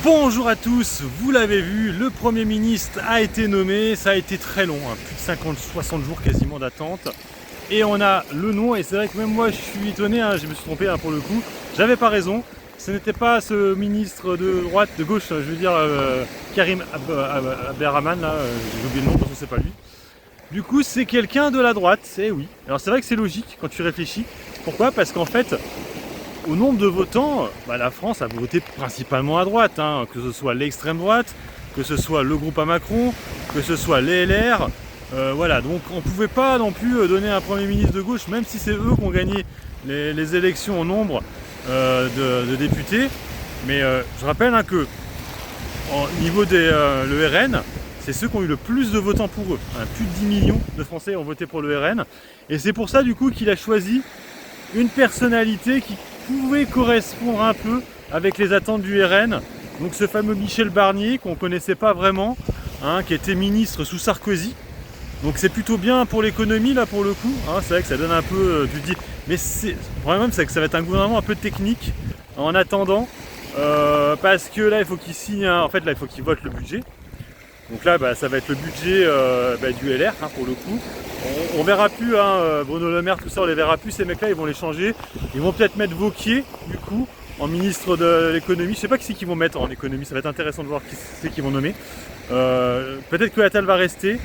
Bonjour à tous, vous l'avez vu, le Premier ministre a été nommé, ça a été très long, hein, plus de 50-60 jours quasiment d'attente. Et on a le nom, et c'est vrai que même moi je suis étonné, hein, je me suis trompé pour le coup, j'avais pas raison, ce n'était pas ce ministre de droite, de gauche, je veux dire Karim Abderrahmane, là, j'ai oublié le nom parce que c'est pas lui. Du coup c'est quelqu'un de la droite, et oui. Alors c'est vrai que c'est logique quand tu réfléchis, pourquoi? Parce qu'en fait, au nombre de votants, la France a voté principalement à droite, hein, que ce soit l'extrême droite, que ce soit le groupe à Macron, que ce soit les LR. Voilà, donc on ne pouvait pas non plus donner un Premier ministre de gauche, même si c'est eux qui ont gagné les élections au nombre de députés. Mais je rappelle que au niveau le RN, c'est ceux qui ont eu le plus de votants pour eux. Hein, plus de 10 millions de Français ont voté pour le RN. Et c'est pour ça du coup qu'il a choisi une personnalité qui pouvait correspondre un peu avec les attentes du RN. Donc ce fameux Michel Barnier qu'on ne connaissait pas vraiment, hein, qui était ministre sous Sarkozy. Donc c'est plutôt bien pour l'économie là pour le coup, hein. C'est vrai que ça donne un peu du dit. Mais le problème c'est que ça va être un gouvernement un peu technique en attendant. Parce que là il faut qu'il signe, en fait là il faut qu'il vote le budget. Donc là ça va être le budget du LR, hein, pour le coup. On verra plus, hein, Bruno Le Maire, tout ça, on les verra plus, ces mecs là ils vont les changer. Ils vont peut-être mettre Wauquiez du coup en ministre de l'économie. Je sais pas qui c'est qu'ils vont mettre en économie, ça va être intéressant de voir qui c'est qu'ils vont nommer. Peut-être que Attal va rester.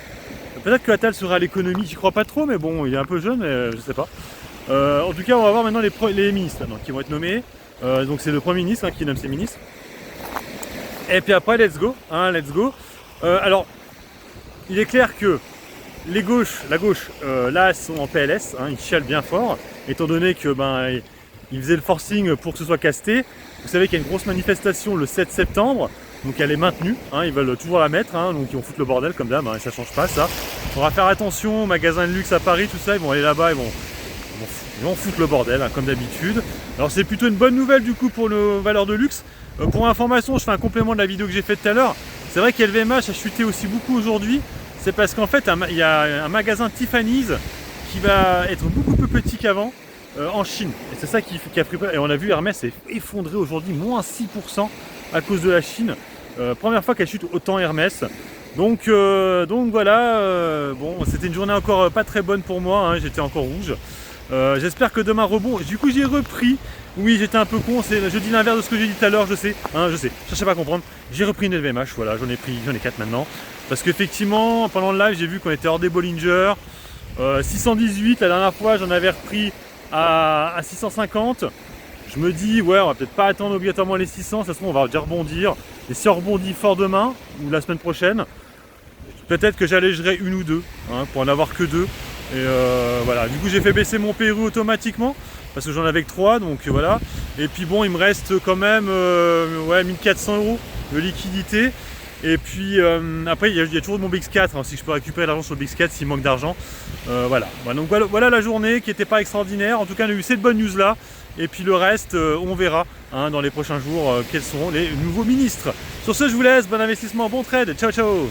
Peut-être que Attal sera à l'économie, j'y crois pas trop, mais bon, il est un peu jeune, mais je sais pas. En tout cas, on va voir maintenant les ministres qui vont être nommés. Donc c'est le Premier ministre qui nomme ses ministres. Et puis après, let's go, hein, let's go. Alors, il est clair que la gauche, là, sont en PLS, hein, ils chialent bien fort, étant donné que ils faisaient le forcing pour que ce soit casté. Vous savez qu'il y a une grosse manifestation le 7 septembre. Donc elle est maintenue, hein, ils veulent toujours la mettre, hein, donc ils vont foutre le bordel comme d'hab, hein, ça change pas ça. Il faudra faire attention aux magasins de luxe à Paris, tout ça, ils vont aller là-bas, ils vont foutre le bordel, hein, comme d'habitude. Alors c'est plutôt une bonne nouvelle du coup pour nos valeurs de luxe. Pour information, je fais un complément de la vidéo que j'ai faite tout à l'heure. C'est vrai qu'LVMH a chuté aussi beaucoup aujourd'hui. C'est parce qu'en fait il y a un magasin Tiffany's qui va être beaucoup plus petit qu'avant en Chine. Et c'est ça qui a pris peur. Et on a vu Hermès s'est effondré aujourd'hui, moins 6%. À cause de la Chine, première fois qu'elle chute autant Hermès. Donc voilà, bon, c'était une journée encore pas très bonne pour moi, hein, j'étais encore rouge. J'espère que demain rebond. Du coup j'ai repris, oui j'étais un peu con, je dis l'inverse de ce que j'ai dit tout à l'heure, je sais, je cherchez pas à comprendre. J'ai repris une LVMH, voilà, j'en ai 4 maintenant. Parce qu'effectivement, pendant le live, j'ai vu qu'on était hors des Bollinger. 618, la dernière fois j'en avais repris à 650. Je me dis, ouais, on va peut-être pas attendre obligatoirement les 600, ça se trouve on va déjà rebondir. Et si on rebondit fort demain, ou la semaine prochaine, peut-être que j'allégerai une ou deux, hein, pour en avoir que deux. Et voilà, du coup j'ai fait baisser mon Pérou automatiquement, parce que j'en avais que 3, donc voilà. Et puis bon, il me reste quand même 1400 € de liquidité. Et puis après, il y a toujours mon BX4, hein, si je peux récupérer l'argent sur le BX4 s'il manque d'argent. Voilà. Donc voilà la journée qui n'était pas extraordinaire. En tout cas, on a eu cette bonne news là. Et puis le reste, on verra, hein, dans les prochains jours quels seront les nouveaux ministres. Sur ce, je vous laisse. Bon investissement, bon trade. Ciao, ciao.